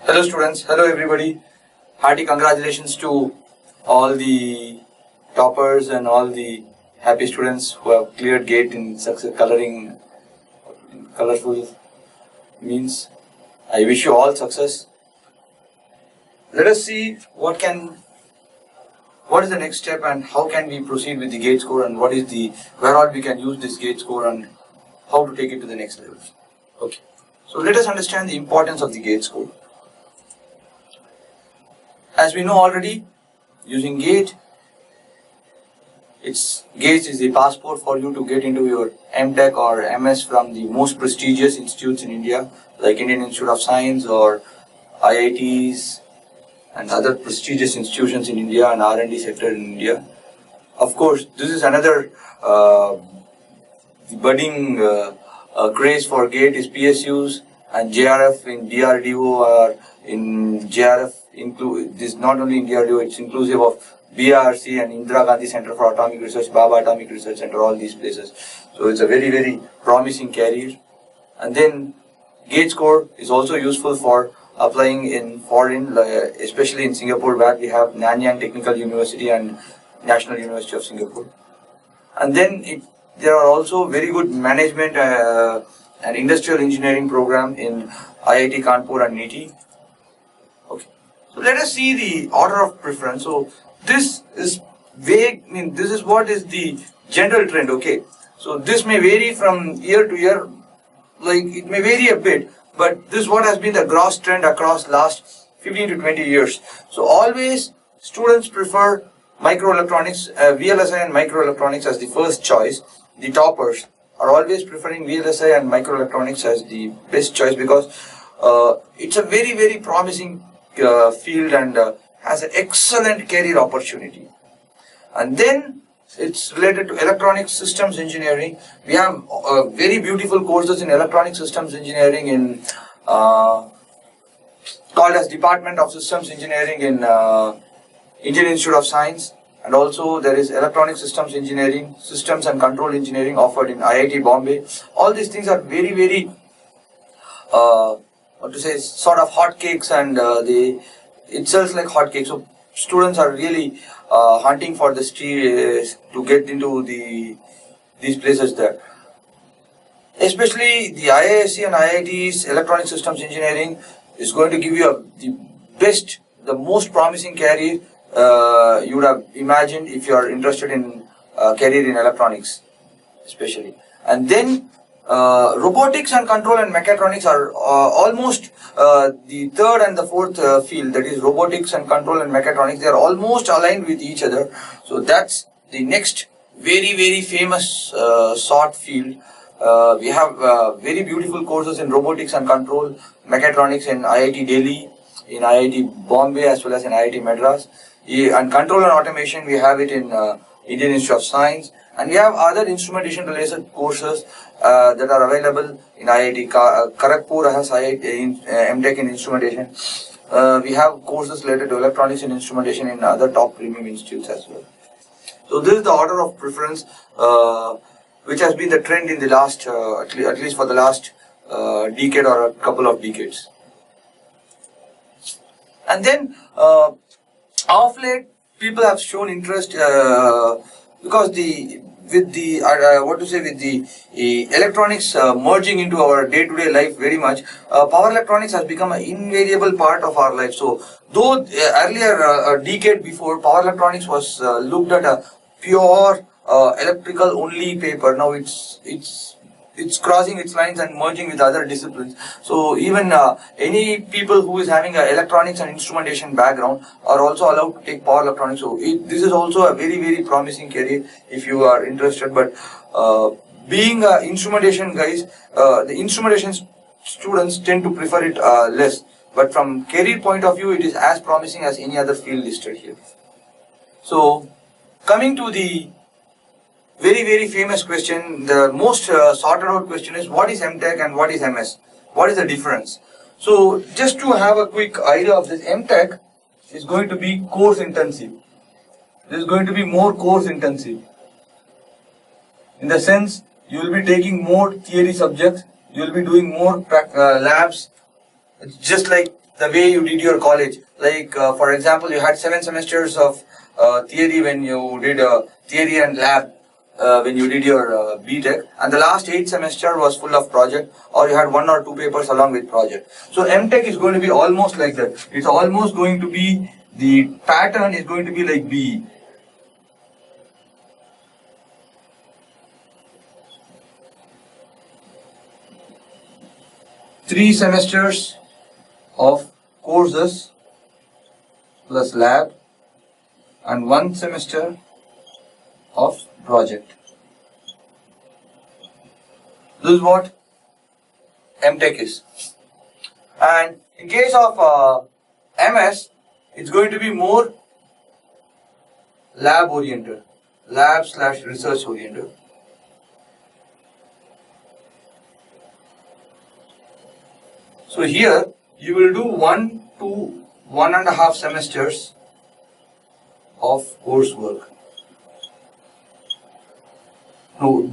Hello students, hello everybody. Hearty congratulations to all the toppers and all the happy students who have cleared GATE in success coloring colorful means. I wish you all success. Let us see what is the next step and how can we proceed with the GATE score and where all we can use this GATE score and how to take it to the next level. Okay. So let us understand the importance of the GATE score. As we know already, using GATE is the passport for you to get into your MTech or MS from the most prestigious institutes in India, like Indian Institute of Science or IITs and other prestigious institutions in India and R&D sector in India. Of course, this is another the budding craze for GATE is PSUs and JRF in DRDO or in JRF. This is not only in DRDO, it's inclusive of BRC and Indira Gandhi Center for Atomic Research, Baba Atomic Research Center, all these places. So it's a very, very promising career. And then GATE score is also useful for applying in foreign, especially in Singapore, where we have Nanyang Technical University and National University of Singapore. And then there are also very good management and industrial engineering program in IIT Kanpur and NITI. Okay. So let us see the order of preference. So this is vague, this is what is the general trend, okay. So this may vary from year to year, like it may vary a bit, but this is what has been the gross trend across last 15 to 20 years. So always students prefer microelectronics, VLSI and microelectronics as the first choice. The toppers are always preferring VLSI and microelectronics as the best choice because it's a very, very promising field and has an excellent career opportunity. And then it's related to electronic systems engineering. We have very beautiful courses in electronic systems engineering in called as Department of Systems Engineering in Indian Institute of Science, and also there is electronic systems engineering, systems and control engineering offered in IIT Bombay. All these things are very, very sort of hotcakes, and it sells like hotcakes. So students are really hunting for the to get into these places there. Especially the IISc and IIT's electronic systems engineering is going to give you the most promising career you would have imagined if you are interested in career in electronics, especially. And then robotics and control and mechatronics are almost the third and the fourth field, that is robotics and control and mechatronics. They are almost aligned with each other. So that's the next very, very famous sought field. We have very beautiful courses in robotics and control mechatronics in IIT Delhi, in IIT Bombay as well as in IIT Madras. And control and automation, we have it in Indian Institute of Science. And we have other instrumentation related courses that are available in IIT Kharagpur has MTech in instrumentation. We have courses related to electronics and instrumentation in other top premium institutes as well. So this is the order of preference which has been the trend in the last, at least for the last decade or a couple of decades. And then of late, people have shown interest because with the electronics merging into our day-to-day life very much, power electronics has become an invariable part of our life. So though earlier, a decade before, power electronics was looked at a pure electrical only paper, now it's crossing its lines and merging with other disciplines. So even any people who is having an electronics and instrumentation background are also allowed to take power electronics. So this is also a very, very promising career if you are interested. But being instrumentation guys, the instrumentation students tend to prefer it less. But from career point of view, it is as promising as any other field listed here. So coming to the very, very famous question, the most sorted out question is, what is MTech and what is MS? What is the difference? So just to have a quick idea of this, MTech is going to be course intensive. This is going to be more course intensive. In the sense, you will be taking more theory subjects, you will be doing more labs. It's just like the way you did your college. Like for example, you had 7 semesters of theory when you did theory and lab when you did your BTech, and the last 8 semester was full of project, or you had 1 or 2 papers along with project. So MTech is going to be almost like that. It's almost going to be, the pattern is going to be like BE. Three semesters of courses plus lab and 1 semester of project. This is what MTech is. And in case of MS, it's going to be more lab oriented, lab/research oriented. So here you will do 1 to 1.5 semesters of coursework. No,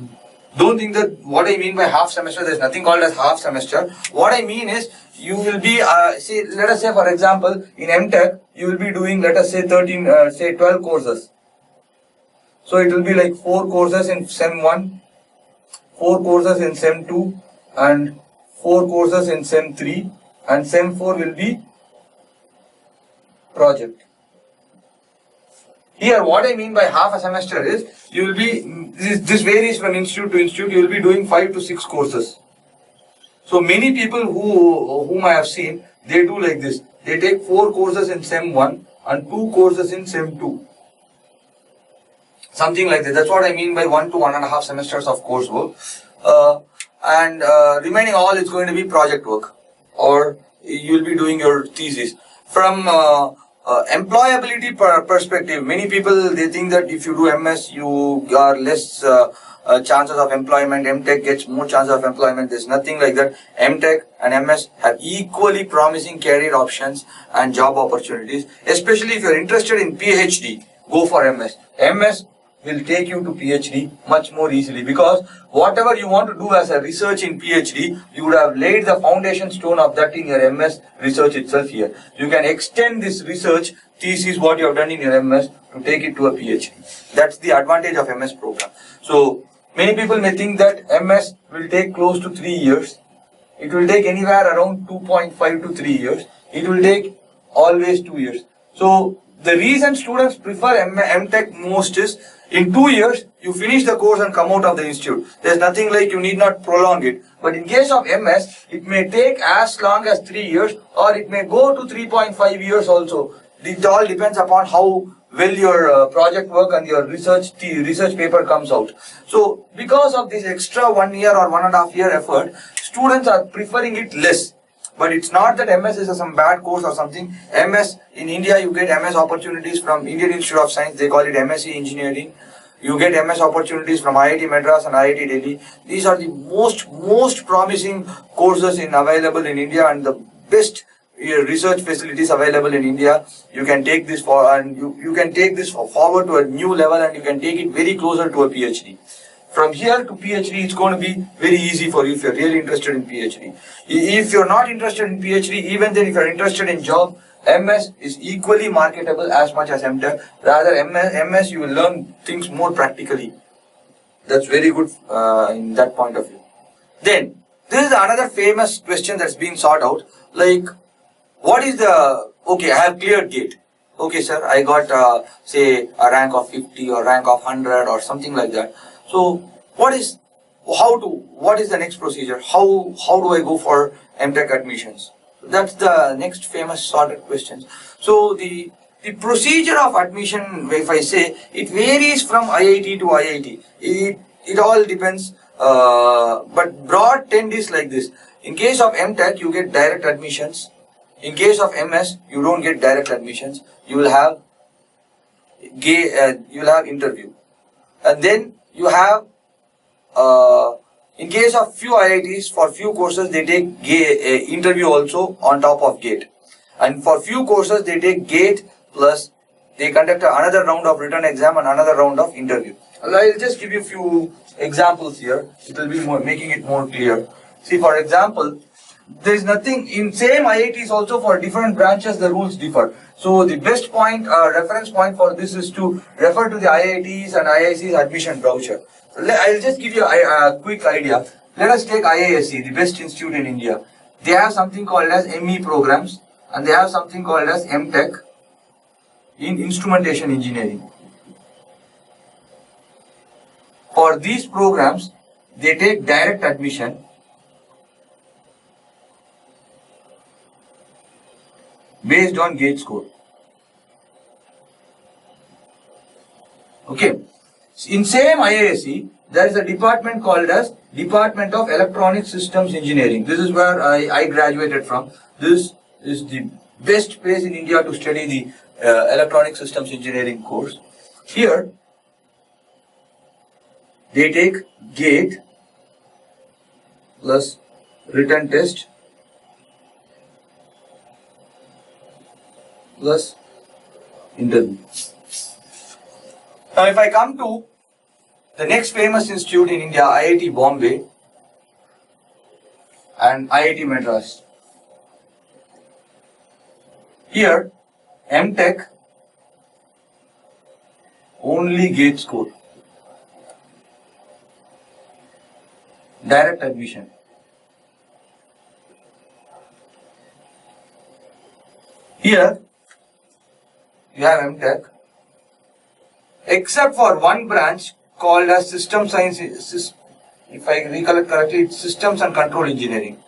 don't think that what I mean by half semester, there's nothing called as half semester. What I mean is, you will be, let us say for example, in MTech, you will be doing, let us say 12 courses. So it will be like 4 courses in SEM 1, 4 courses in SEM 2, and 4 courses in SEM 3, and SEM 4 will be project. Here, what I mean by half a semester is, you will be, this varies from institute to institute, you will be doing 5 to 6 courses. So many people whom I have seen, they do like this. They take 4 courses in SEM 1 and 2 courses in SEM 2. Something like that. That's what I mean by 1 to 1.5 semesters of coursework. And remaining all is going to be project work, or you will be doing your thesis. From employability perspective, many people, they think that if you do MS, you are less chances of employment. MTech gets more chances of employment. There's nothing like that. MTech and MS have equally promising career options and job opportunities. Especially if you're interested in PhD, go for MS. MS will take you to PhD much more easily, because whatever you want to do as a research in PhD, you would have laid the foundation stone of that in your MS research itself here. You can extend this research thesis, what you have done in your MS, to take it to a PhD. That's the advantage of MS program. So many people may think that MS will take close to 3 years. It will take anywhere around 2.5 to 3 years. It will take always 2 years. So the reason students prefer MTech most is, in 2 years, you finish the course and come out of the institute. There's nothing like you need not prolong it. But in case of MS, it may take as long as 3 years, or it may go to 3.5 years also. It all depends upon how well your project work and your research paper comes out. So because of this extra 1 year or 1.5 year effort, students are preferring it less. But it's not that MS is some bad course or something. MS, in India, you get MS opportunities from Indian Institute of Science, they call it MSc Engineering. You get MS opportunities from IIT Madras and IIT Delhi. These are the most promising courses available in India, and the best research facilities available in India. You can take this you can take this forward to a new level, and you can take it very closer to a PhD. From here to PhD, it's going to be very easy for you if you're really interested in PhD. If you're not interested in PhD, even then if you're interested in job, MS is equally marketable as much as MTech. Rather, MS you will learn things more practically. That's very good in that point of view. Then, this is another famous question that's being sought out. Like, what is the, okay, I have cleared GATE. Okay, sir, I got, say, a rank of 50 or rank of 100 or something like that. So, what is the next procedure? How do I go for MTech admissions? That's the next famous sorted questions. So, the procedure of admission, if I say, it varies from IIT to IIT. It all depends, but broad trend is like this. In case of MTech, you get direct admissions. In case of MS, you don't get direct admissions. You will have interview, and then you have, in case of few IITs, for few courses they take interview also on top of GATE, and for few courses they take GATE plus they conduct another round of written exam and another round of interview. I'll just give you a few examples here. It will be making it more clear. See, for example, there is nothing in same IITs also for different branches the rules differ. So the best point reference point for this is to refer to the IITs and IIC's admission brochure. I'll just give you a quick idea. Let us take IISc, the best institute in India. They have something called as ME programs and they have something called as MTech in instrumentation engineering. For these programs, they take direct admission based on GATE score. Okay. In same IISc, there is a department called as Department of Electronic Systems Engineering. This is where I graduated from. This is the best place in India to study the Electronic Systems Engineering course. Here, they take GATE plus written test plus interview. Now if I come to the next famous institute in India, IIT Bombay and IIT Madras. Here, MTech only GATE score. Direct admission. Here, you have MTech, except for one branch called as System Science, if I recollect correctly, it's Systems and Control Engineering.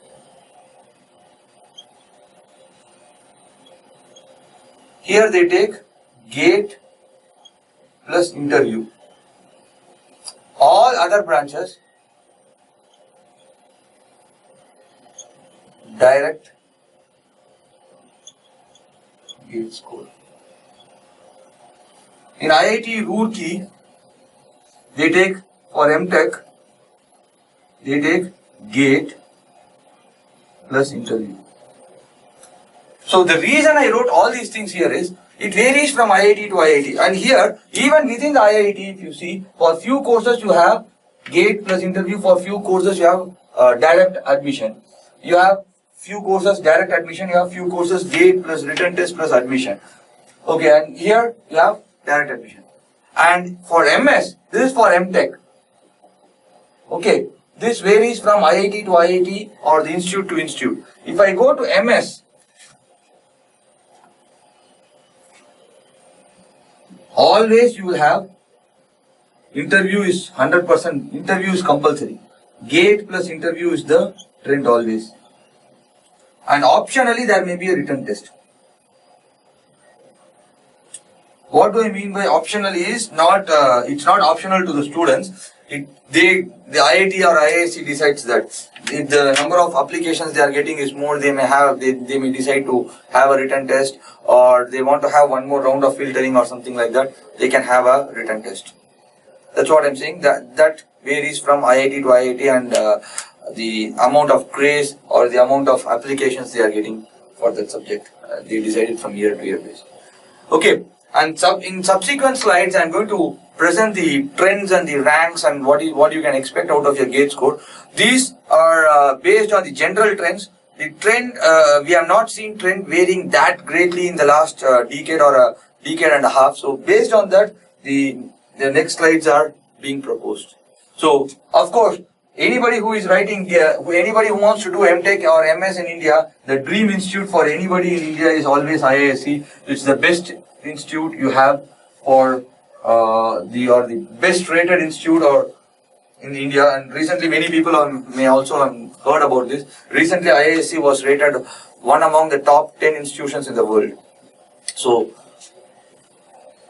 Here they take GATE plus interview. All other branches direct GATE score. In IIT Roorkee, they take for MTech, they take GATE plus interview. So the reason I wrote all these things here is, it varies from IIT to IIT. And here, even within the IIT, if you see, for few courses you have GATE plus interview, for few courses you have direct admission. You have few courses direct admission, you have few courses GATE plus written test plus admission. Okay, and here you have direct admission. And for MS, this is for MTech. Okay, this varies from IIT to IIT or the institute to institute. If I go to MS, always you will have interview is 100%, interview is compulsory. GATE plus interview is the trend always. And optionally there may be a written test. What do I mean by optionally is not, it's not optional to the students. The IIT or IISc decides that. If the number of applications they are getting is more, they may decide to have a written test, or they want to have one more round of filtering or something like that, they can have a written test. That's what I'm saying, that varies from IIT to IIT and the amount of craze or the amount of applications they are getting for that subject. They decide it from year to year basis. Okay. And in subsequent slides, I'm going to present the trends and the ranks and what you can expect out of your GATE score. These are based on the general trends. The trend, we have not seen trend varying that greatly in the last decade or a decade and a half. So based on that, the next slides are being proposed. So of course, anybody who is writing, anybody who wants to do MTech or MS in India, the dream institute for anybody in India is always IISc. It's the best institute you have for the best rated institute or in India. And recently many people may also have heard about this. Recently IISc was rated one among the top 10 institutions in the world. So,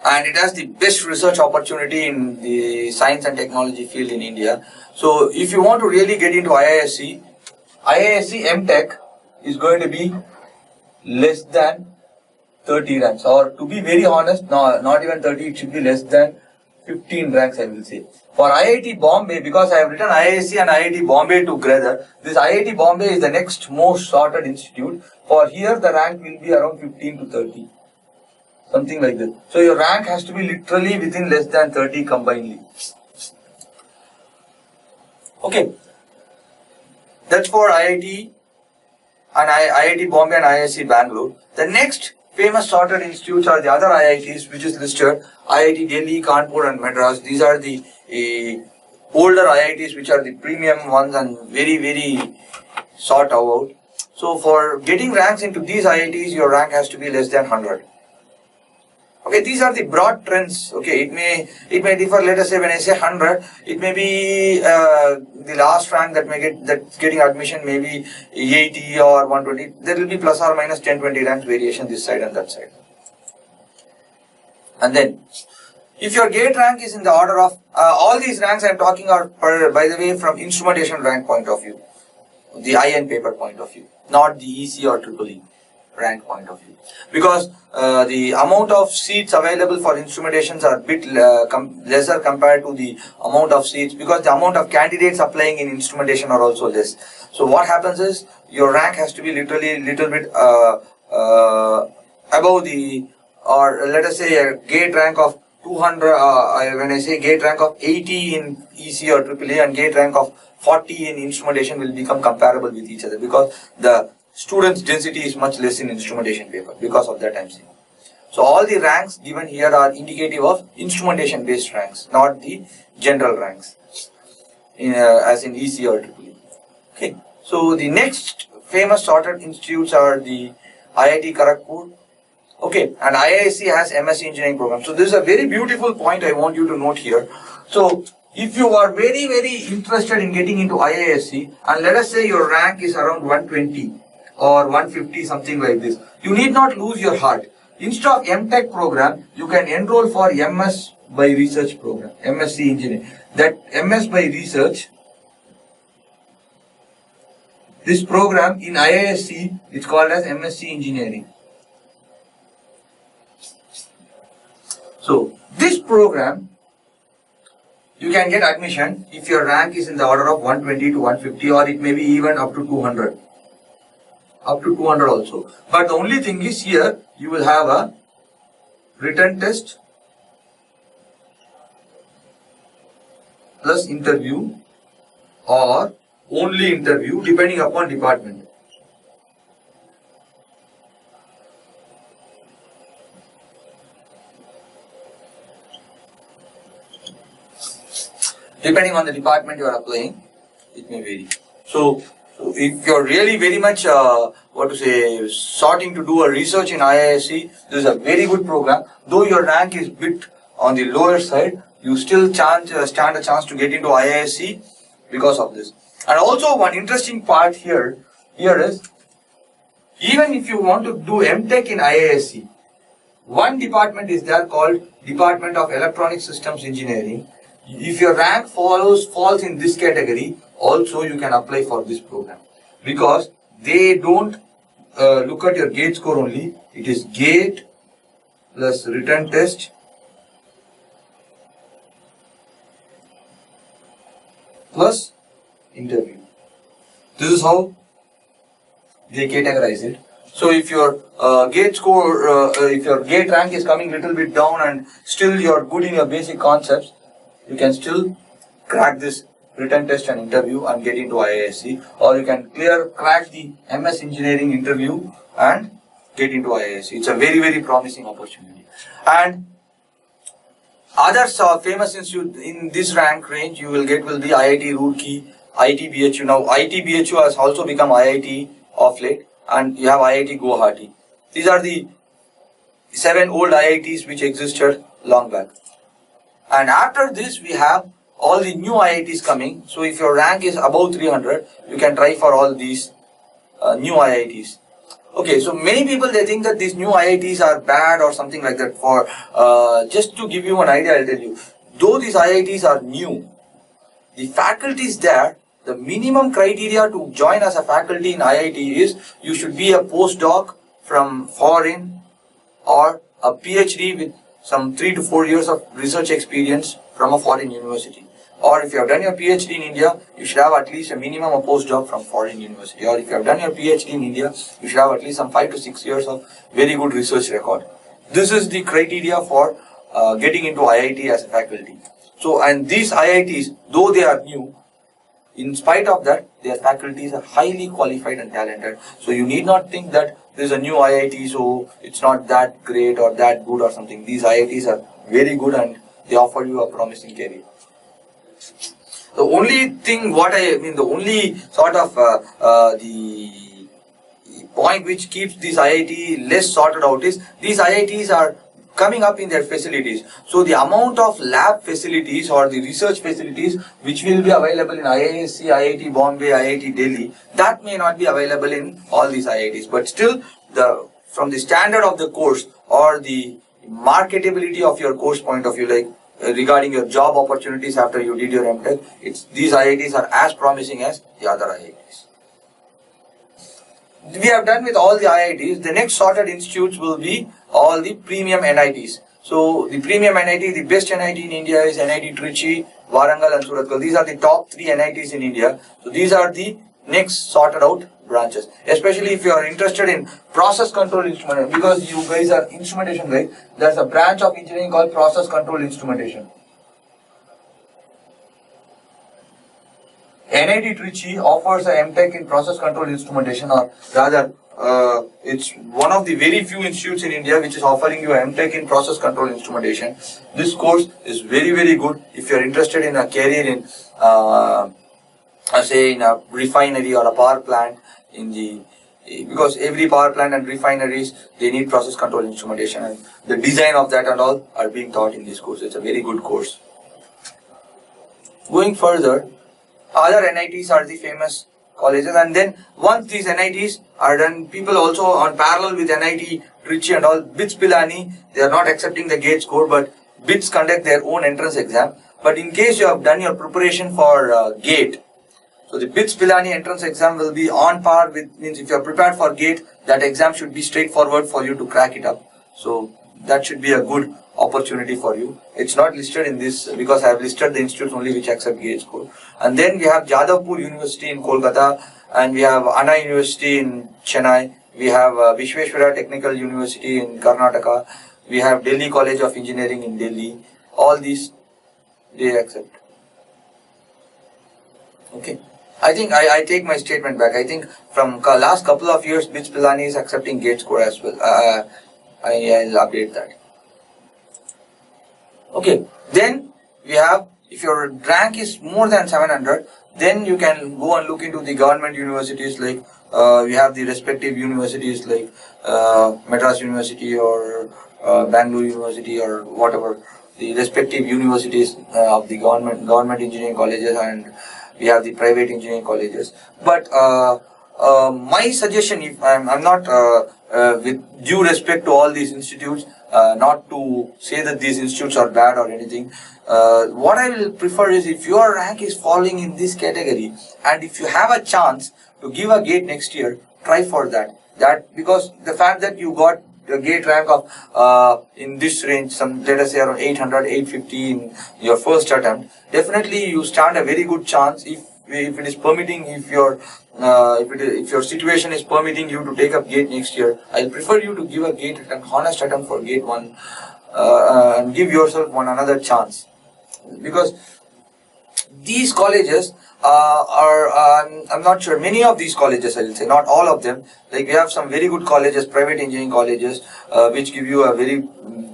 and it has the best research opportunity in the science and technology field in India. So if you want to really get into IISc MTech is going to be less than 30 ranks, or to be very honest, no, not even 30, it should be less than 15 ranks, I will say. For IIT Bombay, because I have written IISc and IIT Bombay together, this IIT Bombay is the next most sorted institute. For here, the rank will be around 15 to 30, something like that. So your rank has to be literally within less than 30 combinedly. Okay, that's for IIT and IIT Bombay and IISc Bangalore. The next famous sorted institutes are the other IITs which is listed, IIT Delhi, Kanpur and Madras. These are the older IITs which are the premium ones and very sought out. So for getting ranks into these IITs, your rank has to be less than 100. Okay, these are the broad trends. Okay, it may differ. Let us say when I say 100, it may be the last rank that's getting admission may be 80 or 120. There will be plus or minus 10-20 ranks variation this side and that side. And then, if your gate rank is in the order of all these ranks I am talking are by the way from instrumentation rank point of view, the IN paper point of view, not the EC or EEE rank point of view, because the amount of seats available for instrumentations are a bit lesser compared to the amount of seats, because the amount of candidates applying in instrumentation are also less. So what happens is your rank has to be literally little bit above the, or let us say a gate rank of 200, when I say gate rank of 80 in EC or EEE and gate rank of 40 in instrumentation will become comparable with each other, because the students' density is much less in instrumentation paper. Because of that I'm saying. So all the ranks given here are indicative of instrumentation based ranks, not the general ranks as in EC or EEE. Okay. So the next famous sorted institutes are the IIT Kharagpur. Okay, and IISc has MSc engineering program. So this is a very beautiful point I want you to note here. So if you are very interested in getting into IISc, and let us say your rank is around 120 or 150, something like this, you need not lose your heart. Instead of MTech program, you can enroll for MS by research program, MSc engineering. That MS by research, this program in IISc is called as MSc engineering. So this program, you can get admission if your rank is in the order of 120 to 150, or it may be even up to 200. Up to 200 also. But the only thing is here, you will have a written test plus interview or only interview depending upon department. Depending on the department you are applying, it may vary. So if you are really very much, starting to do a research in IISc, this is a very good program. Though your rank is bit on the lower side, you still stand a chance to get into IISc because of this. And also one interesting part here is, even if you want to do MTech in IISc, one department is there called Department of Electronic Systems Engineering. If your rank falls in this category, also you can apply for this program, because they don't look at your gate score only. It is gate plus written test plus interview. This is how they categorize it. So if your gate score, if your gate rank is coming little bit down and still you are good in your basic concepts, you can still crack this written test and interview and get into IISc, or you can crack the MS engineering interview and get into IISc. It's a very promising opportunity. And other famous institute in this rank range you will get will be IIT Roorkee, IIT BHU. Now IIT BHU has also become IIT of late, and you have IIT Guwahati. These are the 7 old IITs which existed long back. And after this we have all the new IITs coming. So if your rank is above 300, you can try for all these new IITs. Okay, so many people, they think that these new IITs are bad or something like that. For just to give you an idea, I'll tell you, though these IITs are new, the faculty is there. The minimum criteria to join as a faculty in IIT is you should be a postdoc from foreign, or a PhD with some 3 to 4 years of research experience from a foreign university. Or if you have done your PhD in India, you should have at least a minimum of postdoc from foreign university. Or if you have done your PhD in India, you should have at least some 5 to 6 years of very good research record. This is the criteria for getting into IIT as a faculty. So, and these IITs, though they are new, in spite of that, their faculties are highly qualified and talented. So you need not think that there is a new IIT, so it's not that great or that good or something. These IITs are very good and they offer you a promising career. The only thing, the only sort of the point which keeps this IIT less sorted out is these IITs are coming up in their facilities. So the amount of lab facilities or the research facilities which will be available in IISc, IIT Bombay, IIT Delhi, that may not be available in all these IITs. But still, from the standard of the course or the marketability of your course point of view, like regarding your job opportunities after you did your MTech, these IITs are as promising as the other IITs. We have done with all the IITs. The next sorted institutes will be all the premium NITs. So the premium NIT, the best NIT in India is NIT Trichy, Warangal and Surathkal. These are the top 3 NITs in India. So these are the next sorted out branches. Especially if you are interested in process control instrumentation, because you guys are instrumentation guys, there's a branch of engineering called process control instrumentation. NIT Trichy offers a MTech in process control instrumentation, or rather, it's one of the very few institutes in India which is offering you a MTech in process control instrumentation. This course is very, very good if you are interested in a career in, say, in a refinery or a power plant. Because every power plant and refineries, they need process control instrumentation, and the design of that and all are being taught in this course. It's a very good course. Going further, other NITs are the famous colleges, and then once these NITs are done, people also on parallel with NIT Trichy and all, BITS Pilani, they are not accepting the GATE score, but BITS conduct their own entrance exam. But in case you have done your preparation for GATE, so the BITS Pilani entrance exam will be on par with, means if you are prepared for GATE, that exam should be straightforward for you to crack it up. So that should be a good opportunity for you. It's not listed in this because I have listed the institutes only which accept GATE score. And then we have Jadavpur University in Kolkata, and we have Anna University in Chennai, we have Vishweshwara Technical University in Karnataka, we have Delhi College of Engineering in Delhi. All these they accept. Okay. I think I take my statement back. I think from last couple of years, BITS Pilani is accepting GATE score as well. I'll update that. Okay, then we have, if your rank is more than 700, then you can go and look into the government universities, like we have the respective universities like Madras University or Bangalore University or whatever, the respective universities of the government engineering colleges, and we have the private engineering colleges. But my suggestion, if I'm not with due respect to all these institutes, not to say that these institutes are bad or anything, what I will prefer is, if your rank is falling in this category and if you have a chance to give a GATE next year, try for that. Because the fact that you got the GATE rank of in this range, let us say around 800, 850 in your first attempt, definitely you stand a very good chance if it is permitting, if your situation is permitting you to take up GATE next year. I'll prefer you to give a GATE, an honest attempt for GATE 1 and give yourself another chance. Because these colleges I'm not sure, many of these colleges, I will say, not all of them, like we have some very good colleges, private engineering colleges, which give you a very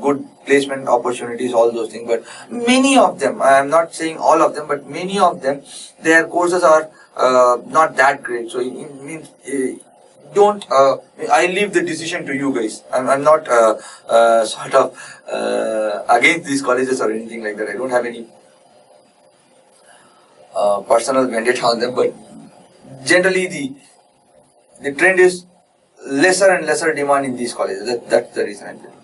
good placement opportunities, all those things, but many of them, I am not saying all of them, but many of them, their courses are not that great. So it means don't, I leave the decision to you guys. I'm not sort of against these colleges or anything like that. I don't have any personal vendetta on them, but generally the trend is lesser and lesser demand in these colleges. That's the reason I'm telling you.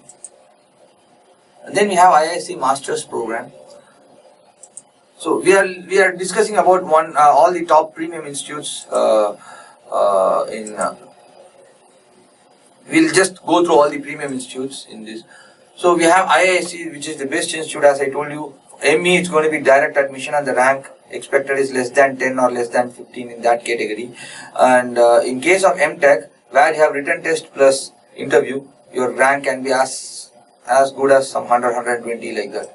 And then we have IISc Masters program. So we are discussing about all the top premium institutes we'll just go through all the premium institutes in this. So we have IISc, which is the best institute, as I told you. ME, it's going to be direct admission, and the rank expected is less than 10 or less than 15 in that category. And in case of MTech, where you have written test plus interview, your rank can be as good as some 100, 120 like that.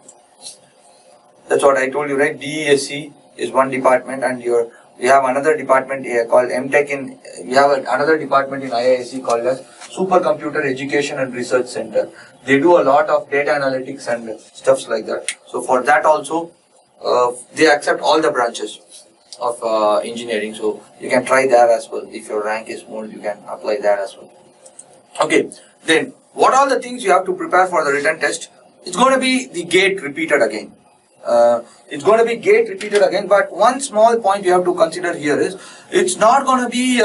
That's what I told you, right? DESC is one department, and your we have another department called MTech we have another department in IISc called as Supercomputer Education and Research Center. They do a lot of data analytics and stuffs like that. So for that also, they accept all the branches of engineering. So you can try that as well. If your rank is more, you can apply that as well. Okay, then what are the things you have to prepare for the written test? It's going to be the gate repeated again. But one small point you have to consider here is it's not going to be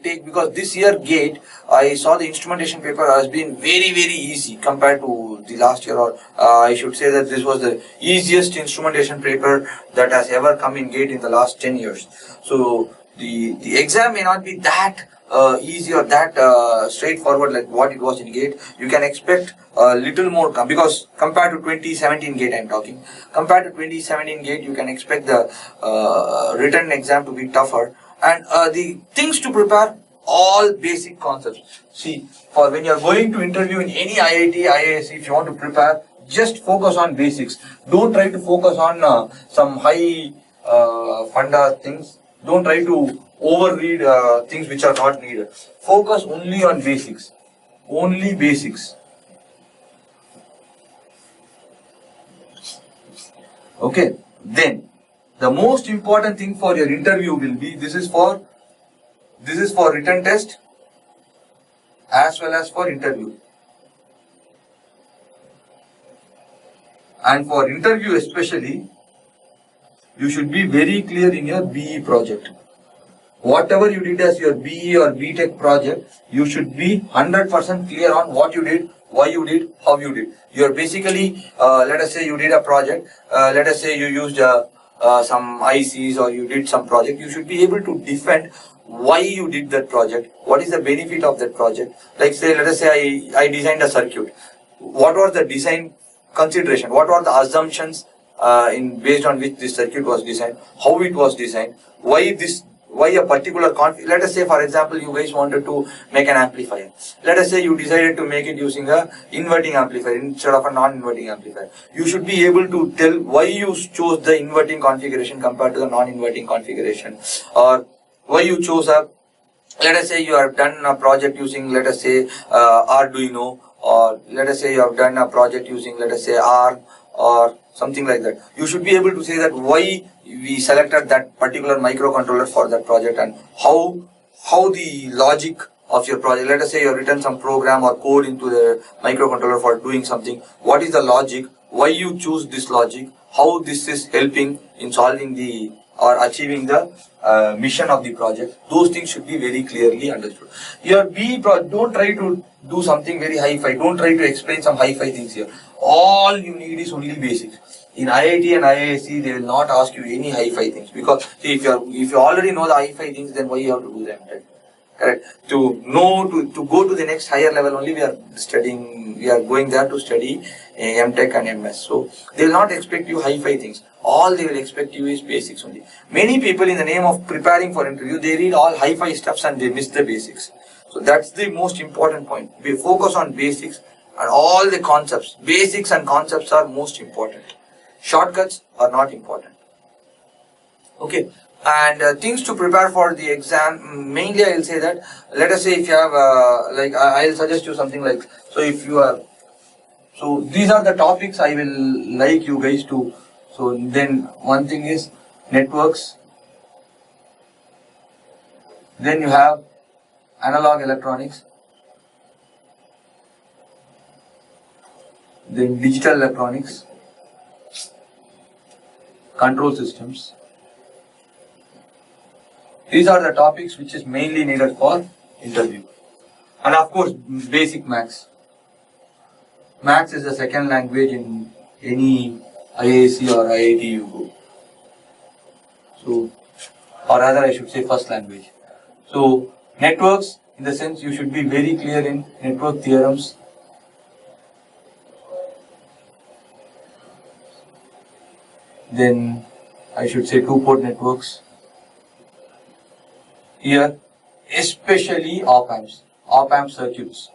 take, because this year gate, I saw the instrumentation paper has been very easy compared to the last year, or I should say that this was the easiest instrumentation paper that has ever come in gate in the last 10 years. So the exam may not be that easy or that straightforward like what it was in gate. You can expect a little more because compared to 2017 gate, I'm talking, compared to 2017 gate, you can expect the written exam to be tougher. And the things to prepare, all basic concepts. See, for when you're going to interview in any IIT, IISc, if you want to prepare, just focus on basics. Don't try to focus on some high funda things. Don't try to overread things which are not needed. Focus only on basics. Only basics. Okay. Then the most important thing for your interview will be this is for written test as well as for interview. And for interview especially, you should be very clear in your BE project. Whatever you did as your BE or BTech project, you should be 100% clear on what you did, why you did, how you did. You're basically, let us say you did a project, let us say you used some ICs or you did some project, you should be able to defend why you did that project, what is the benefit of that project. Like say, let us say I designed a circuit. What was the design consideration? What were the assumptions based on which this circuit was designed? How it was designed? Why a particular let us say, for example, you guys wanted to make an amplifier. Let us say you decided to make it using a inverting amplifier instead of a non-inverting amplifier. You should be able to tell why you chose the inverting configuration compared to the non-inverting configuration, or why you chose let us say you have done a project using, let us say, Arduino, or let us say you have done a project using, let us say, ARM, or something like that. You should be able to say that why we selected that particular microcontroller for that project and how the logic of your project. Let us say you have written some program or code into the microcontroller for doing something. What is the logic? Why you choose this logic? How this is helping in solving the or achieving the mission of the project. Those things should be very clearly understood. Your don't try to do something very hi-fi. Don't try to explain some hi-fi things here. All you need is only basics. In IIT and IISc, they will not ask you any hi-fi things, because see, if you already know the hi-fi things, then why you have to do them, right? Correct. To go to the next higher level only, we are going there to study MTech and MS. So they will not expect you hi-fi things. All they will expect you is basics only. Many people, in the name of preparing for interview, they read all hi-fi stuffs and they miss the basics. So that's the most important point. We focus on basics and all the concepts. Basics and concepts are most important. Shortcuts are not important. Okay. And things to prepare for the exam, mainly I will say that, let us say if you have, I'll suggest you something like, so if you are, so these are the topics I will like you guys to, so then one thing is networks, then you have analog electronics, then digital electronics, control systems. These are the topics which is mainly needed for interview. And of course, basic maths. Maths is the second language in any IISc or IIT you go. So, or rather I should say first language. So, networks, in the sense you should be very clear in network theorems. Then I should say two-port networks. Here, especially op-amp circuits.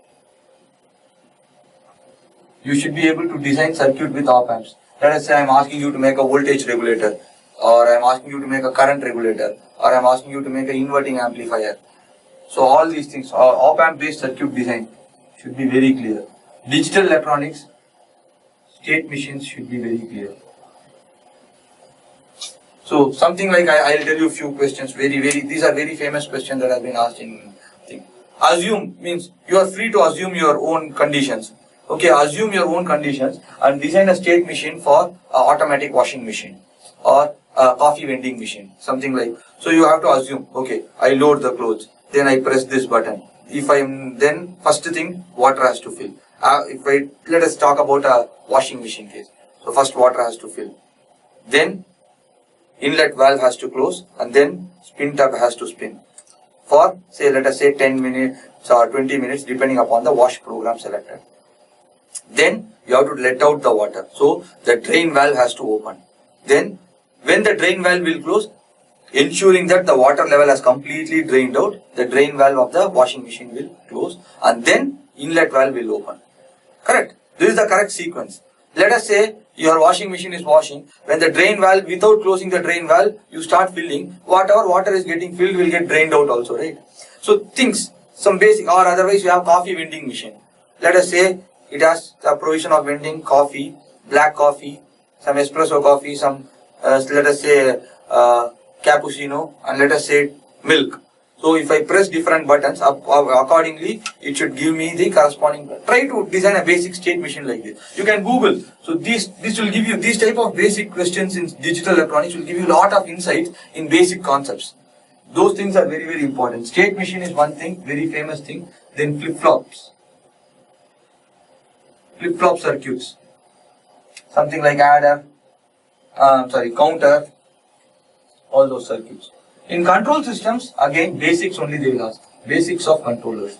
You should be able to design circuit with op-amps. Let us say I am asking you to make a voltage regulator, or I am asking you to make a current regulator, or I am asking you to make an inverting amplifier. So all these things, op-amp based circuit design should be very clear. Digital electronics, state machines should be very clear. So something like I'll tell you a few questions. These are very famous questions that have been asked in thing. Assume means you are free to assume your own conditions. Okay, assume your own conditions and design a state machine for an automatic washing machine or a coffee vending machine. Something like, so you have to assume, okay, I load the clothes, then I press this button. If I'm, then first thing, water has to fill. Let us talk about a washing machine case. So first water has to fill. Then inlet valve has to close and then spin tub has to spin for say let us say 10 minutes or 20 minutes depending upon the wash program selected. Then you have to let out the water. So the drain valve has to open. Then when the drain valve will close, ensuring that the water level has completely drained out, the drain valve of the washing machine will close and then inlet valve will open. Correct? This is the correct sequence. Let us say your washing machine is washing. When the drain valve, without closing the drain valve, you start filling. Whatever water is getting filled will get drained out also, right? So things, some basic, or otherwise you have coffee vending machine. Let us say it has the provision of vending coffee, black coffee, some espresso coffee, some let us say cappuccino, and let us say milk. So if I press different buttons, accordingly, it should give me the corresponding. Try to design a basic state machine like this. You can Google. So this will give you, these type of basic questions in digital electronics will give you a lot of insights in basic concepts. Those things are very important. State machine is one thing, very famous thing. Then flip-flops. Flip-flop circuits. Something like adder, counter, all those circuits. In control systems, again, basics only they will ask. Basics of controllers.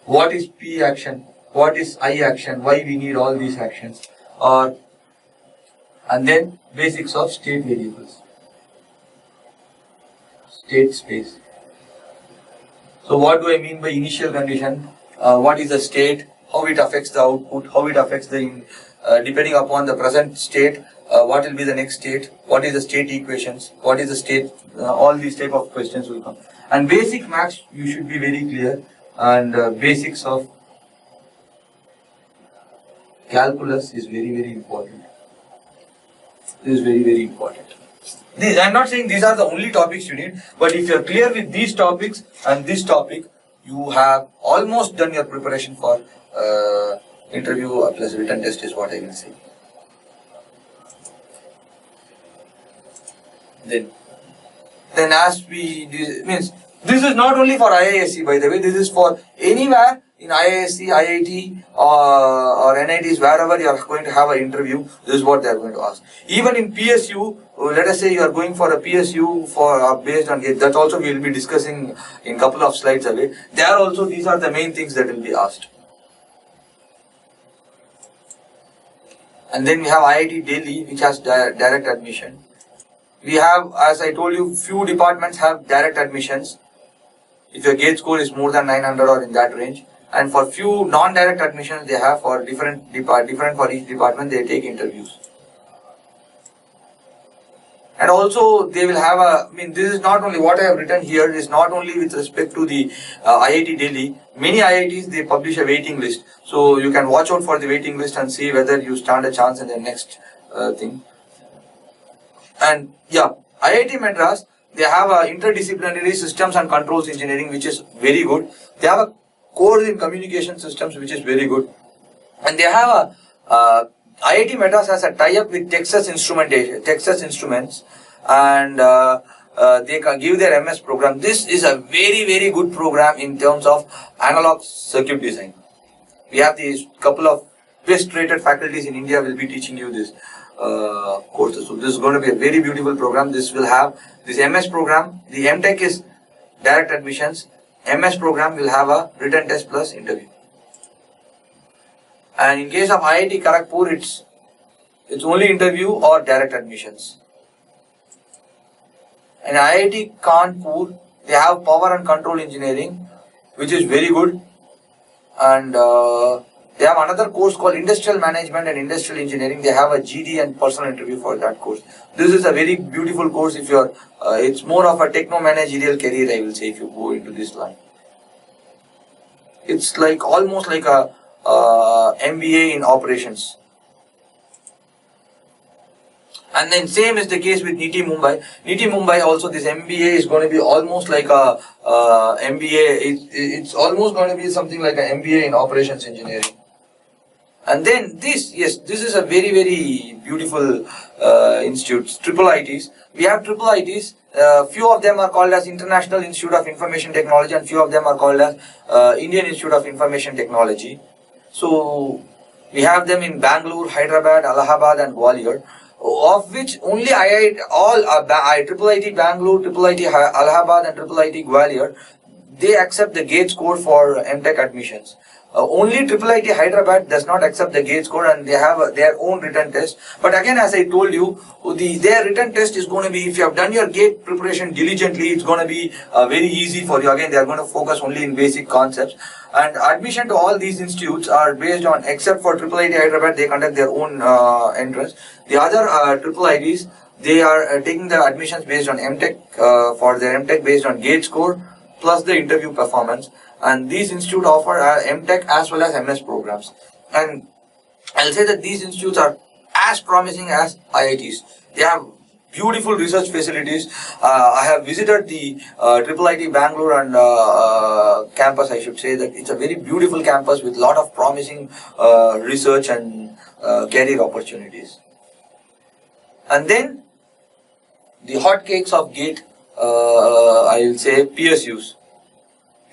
What is P action? What is I action? Why we need all these actions? And then basics of state variables. State space. So what do I mean by initial condition? What is the state? How it affects the output? How it affects the, depending upon the present state, what will be the next state, what is the state equations, what is the state, all these type of questions will come. And basic maths you should be very clear, and basics of calculus is very important. This is very important. I am not saying these are the only topics you need, but if you are clear with these topics and this topic, you have almost done your preparation for interview plus written test is what I will say. Then as we means this is not only for IISc, by the way, this is for anywhere in IISc, IIT or NITs, wherever you are going to have an interview. This is what they are going to ask. Even in PSU, let us say you are going for a PSU for based on that also we will be discussing in couple of slides away. There also these are the main things that will be asked. And then we have IIT Delhi, which has direct admission. We have, as I told you, few departments have direct admissions. If your gate score is more than 900 or in that range. And for few non-direct admissions, they have for different for each department, they take interviews. And also they will have this is not only what I have written here, is not only with respect to the IIT Delhi. Many IITs, they publish a waiting list. So you can watch out for the waiting list and see whether you stand a chance in the next thing. And yeah, IIT Madras, they have a interdisciplinary systems and controls engineering, which is very good. They have a course in communication systems, which is very good. And they have IIT Madras has a tie-up with Texas Instruments, and they can give their MS program. This is a very good program in terms of analog circuit design. We have these couple of best-rated faculties in India will be teaching you this courses. So this is going to be a very beautiful program. This will have this MS program. The MTech is direct admissions. MS program will have a written test plus interview. And in case of IIT Kharagpur, it's only interview or direct admissions. In IIT Kanpur, they have power and control engineering, which is very good. And They have another course called Industrial Management and Industrial Engineering. They have a GD and personal interview for that course. This is a very beautiful course if you're, it's more of a techno-managerial career, I will say, if you go into this line. It's like almost like a MBA in operations. And then same is the case with NITI Mumbai. NITI Mumbai also, this MBA is going to be almost like a MBA. It's almost going to be something like an MBA in operations engineering. And then this, yes, this is a very, very beautiful institute, triple ITs. We have triple ITs. Few of them are called as International Institute of Information Technology, and few of them are called as Indian Institute of Information Technology. So we have them in Bangalore, Hyderabad, Allahabad, and Gwalior, of which only triple IT Bangalore, triple IT Allahabad, and triple IT Gwalior, they accept the GATE score for MTech admissions. Only triple IT Hyderabad does not accept the GATE score, and they have their own written test. But again, as I told you, their written test is going to be, if you have done your GATE preparation diligently, it's going to be very easy for you. Again, they are going to focus only in basic concepts. And admission to all these institutes are based on, except for triple IT Hyderabad, they conduct their own entrance. The other triple ITs, they are taking the admissions based on MTech, for their MTech based on GATE score plus the interview performance. And these institutes offer MTech as well as MS programs. And I'll say that these institutes are as promising as IITs. They have beautiful research facilities. I have visited the Triple IT Bangalore and campus. I should say that it's a very beautiful campus with a lot of promising research and career opportunities. And then the hotcakes of GATE, I will say PSUs.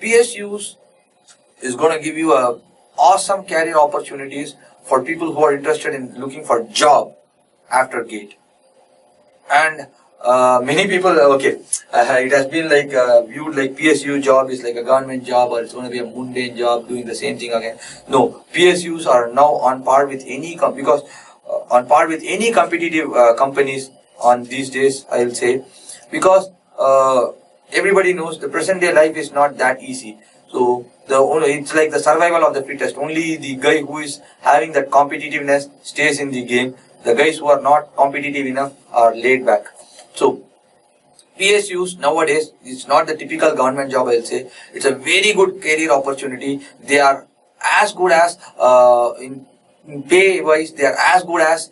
PSUs is going to give you awesome career opportunities for people who are interested in looking for job after GATE. And many people, it has been like viewed like PSU job is like a government job, or it's going to be a mundane job doing the same thing again. No, PSUs are now on par with any on par with any competitive companies on these days, I will say, because everybody knows the present day life is not that easy. So it's like the survival of the fittest. Only the guy who is having that competitiveness stays in the game. The guys who are not competitive enough are laid back. So PSUs nowadays, it's not the typical government job, I'll say. It's a very good career opportunity. They are as good as in pay wise, they are as good as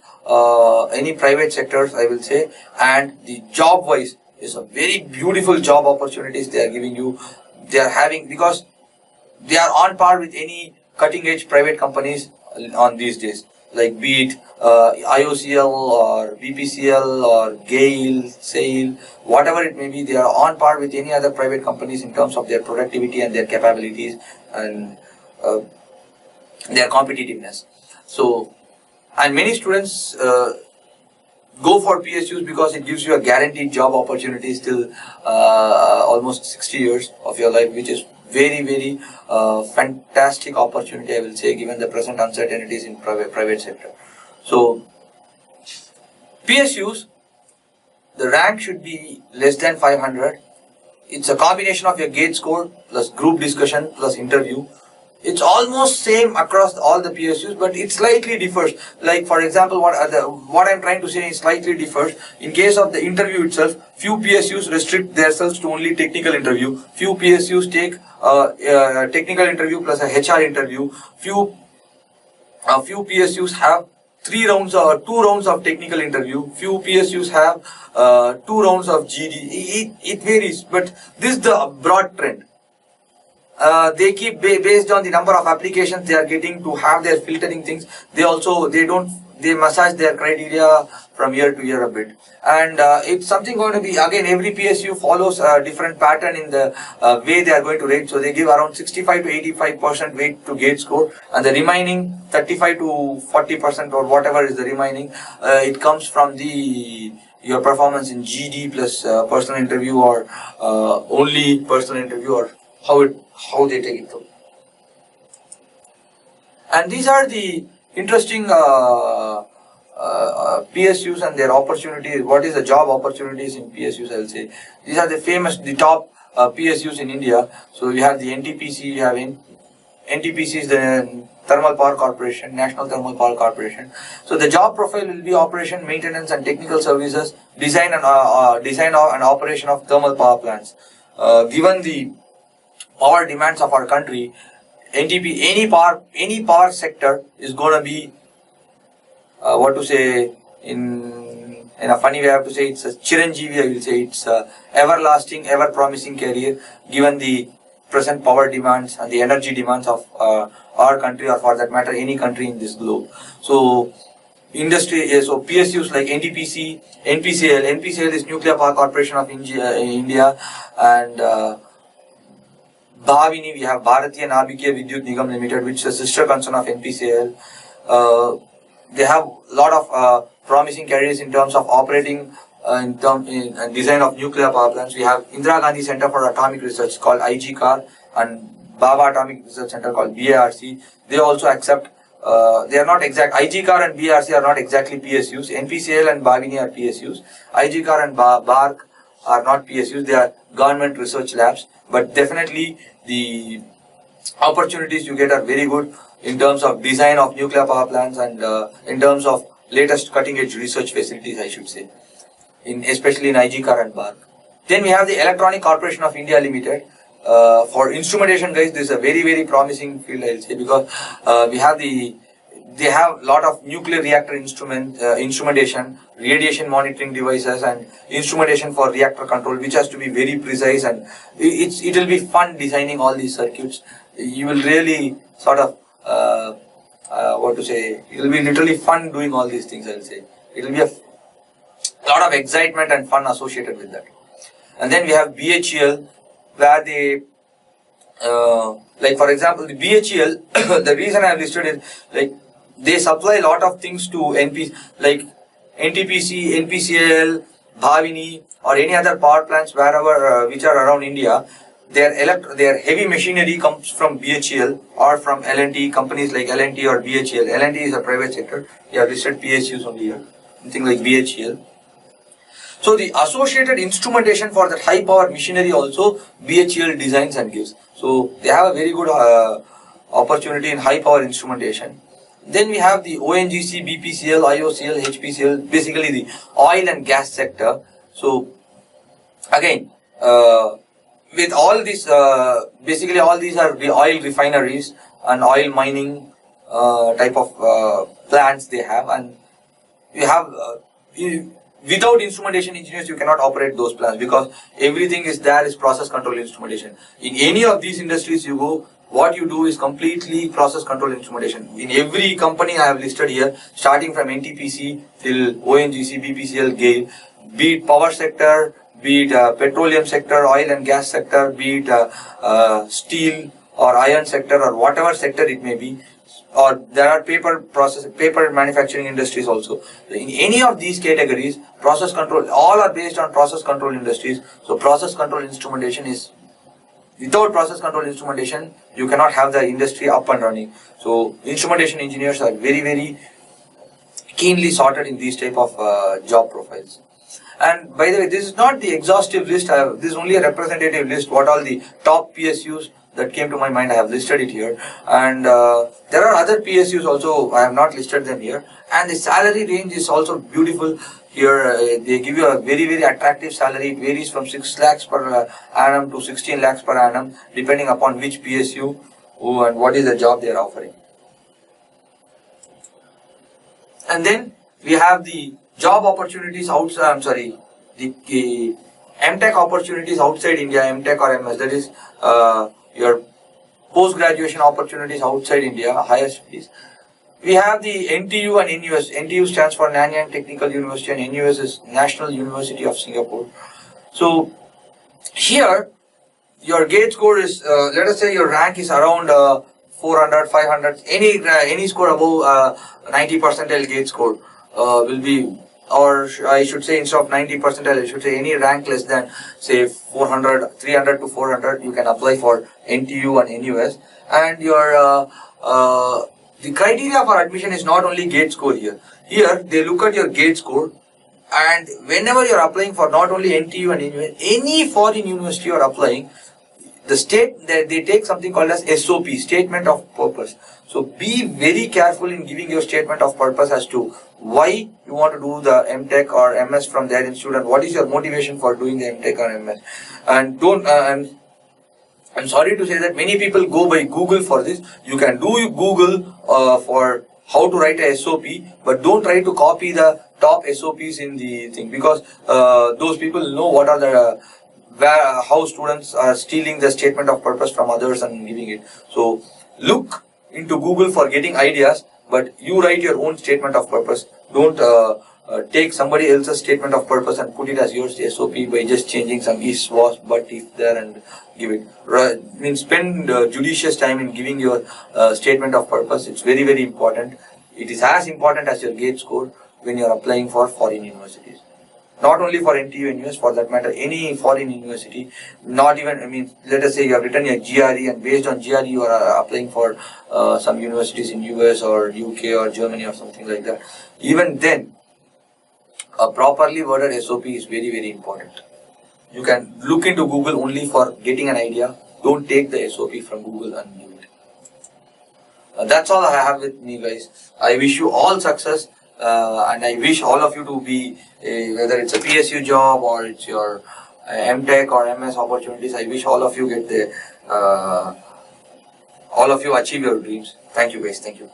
any private sectors, I will say. And the job wise is a very beautiful job opportunities they are giving you. They are having, because they are on par with any cutting edge private companies on these days, like be it IOCL or BPCL or GAIL, SAIL, whatever it may be. They are on par with any other private companies in terms of their productivity and their capabilities and their competitiveness. So, and many students go for PSUs because it gives you a guaranteed job opportunity till almost 60 years of your life, which is very, very fantastic opportunity, I will say, given the present uncertainties in private sector. So, PSUs, the rank should be less than 500. It's a combination of your GATE score plus group discussion plus interview. It's almost same across all the PSUs, but it slightly differs. Like for example, what I'm trying to say is slightly differs. In case of the interview itself, few PSUs restrict themselves to only technical interview. Few PSUs take technical interview plus a HR interview. Few PSUs have 2 rounds of technical interview. Few PSUs have 2 rounds of GD. It varies, but this is the broad trend. They keep based on the number of applications they are getting to have their filtering things. They massage their criteria from year to year a bit. And it's something going to be, again, every PSU follows a different pattern in the way they are going to rate. So they give around 65 to 85% weight to GATE score, and the remaining 35 to 40% or whatever is the remaining, it comes from your performance in GD plus personal interview, or only personal interview, or how they take it through. And these are the interesting PSUs and their opportunities. What is the job opportunities in PSUs, I will say. These are the top PSUs in India. So we have the NTPC, we have NTPC is the Thermal Power Corporation, National Thermal Power Corporation. So the job profile will be operation, maintenance and technical services, design and operation of thermal power plants. Given the power demands of our country, any power sector is going to be what to say, in a funny way I have to say, it's a Chiranjeevi, I will say it's a everlasting, ever promising career given the present power demands and the energy demands of our country, or for that matter any country in this globe. So so PSUs like NTPC, NPCL is Nuclear Power Corporation of India, and Bhavini, we have Bharatiya Navikiya Vidyut Nigam Limited, which is a sister concern of NPCL. They have a lot of promising careers in terms of operating in design of nuclear power plants. We have Indira Gandhi Center for Atomic Research called IGCAR and Baba Atomic Research Center called BARC. They also accept, they are not exact, IGCAR and BARC are not exactly PSUs. NPCL and Bhavini are PSUs. IGCAR and BARC are not PSUs, they are government research labs. But definitely the opportunities you get are very good in terms of design of nuclear power plants and in terms of latest cutting edge research facilities, I should say, especially in IGCAR and BARC. Then we have the Electronic Corporation of India Limited. For instrumentation guys, this is a very promising field, I'll say, because they have a lot of nuclear reactor instrumentation, radiation monitoring devices and instrumentation for reactor control, which has to be very precise, and it will be fun designing all these circuits. You will really sort of what to say, it will be literally fun doing all these things, I'll say. It will be a lot of excitement and fun associated with that. And then we have BHEL, where they like for example the BHEL the reason I have listed is like they supply a lot of things to like NTPC, NPCL, Bhavini or any other power plants wherever which are around India. Their heavy machinery comes from BHEL or from L&T, companies like L&T or BHEL. L&T is a private sector. They have listed PSUs only here, something like BHEL. So the associated instrumentation for that high power machinery also BHEL designs and gives. So they have a very good opportunity in high power instrumentation. Then we have the ONGC, BPCL, IOCL, HPCL, basically the oil and gas sector. So again, with all these, basically all these are the oil refineries and oil mining type of plants they have, and you have without instrumentation engineers you cannot operate those plants, because everything is process control instrumentation. In any of these industries you go, what you do is completely process control instrumentation. In every company I have listed here, starting from NTPC till ONGC, BPCL, GAIL, be it power sector, be it petroleum sector, oil and gas sector, be it steel or iron sector or whatever sector it may be, or there are paper manufacturing industries also. In any of these categories, process control, all are based on process control industries. So process control instrumentation is, without process control instrumentation, you cannot have the industry up and running. So instrumentation engineers are very keenly sorted in these type of job profiles. And by the way, this is not the exhaustive list. This is only a representative list. What all the top PSUs that came to my mind, I have listed it here. And there are other PSUs also. I have not listed them here. And the salary range is also beautiful. Here they give you a very attractive salary. It varies from 6 lakhs per annum to 16 lakhs per annum, depending upon which PSU and what is the job they are offering. And then we have the job opportunities outside, the MTech opportunities outside India, MTech or MS, that is your post-graduation opportunities outside India, higher studies. We have the NTU and NUS. NTU stands for Nanyang Technical University and NUS is National University of Singapore. So here, your gauge score is, let us say your rank is around 400, 500, any score above 90 percentile gauge score will be, or I should say instead of 90 percentile, I should say any rank less than say 400, 300 to 400, you can apply for NTU and NUS. And your the criteria for admission is not only gauge score here. Here they look at your gauge score, and whenever you are applying for not only NTU and NUS, any foreign university you are applying, they take something called as SOP, statement of purpose. So be very careful in giving your statement of purpose as to why you want to do the MTech or MS from their institute, and what is your motivation for doing the MTech or MS. And don't I'm sorry to say that many people go by Google for this. You can do Google for how to write a SOP, but don't try to copy the top SOPs in the thing, because those people know what are the how students are stealing the statement of purpose from others and giving it. So look into Google for getting ideas, but you write your own statement of purpose. Don't take somebody else's statement of purpose and put it as your SOP by just changing some is, was, but, if, there, and give it. Spend judicious time in giving your statement of purpose. It's very, very important. It is as important as your GATE score when you are applying for foreign universities. Not only for NTU and US, for that matter, any foreign university. Not even, let us say you have written your GRE, and based on GRE you are applying for some universities in US or UK or Germany or something like that. Even then, a properly worded SOP is very, very important. You can look into Google only for getting an idea. Don't take the SOP from Google and do it. That's all I have with me, guys. I wish you all success, and I wish all of you to be, whether it's a PSU job or it's your MTech or MS opportunities, I wish all of you get the, all of you achieve your dreams. Thank you, guys. Thank you.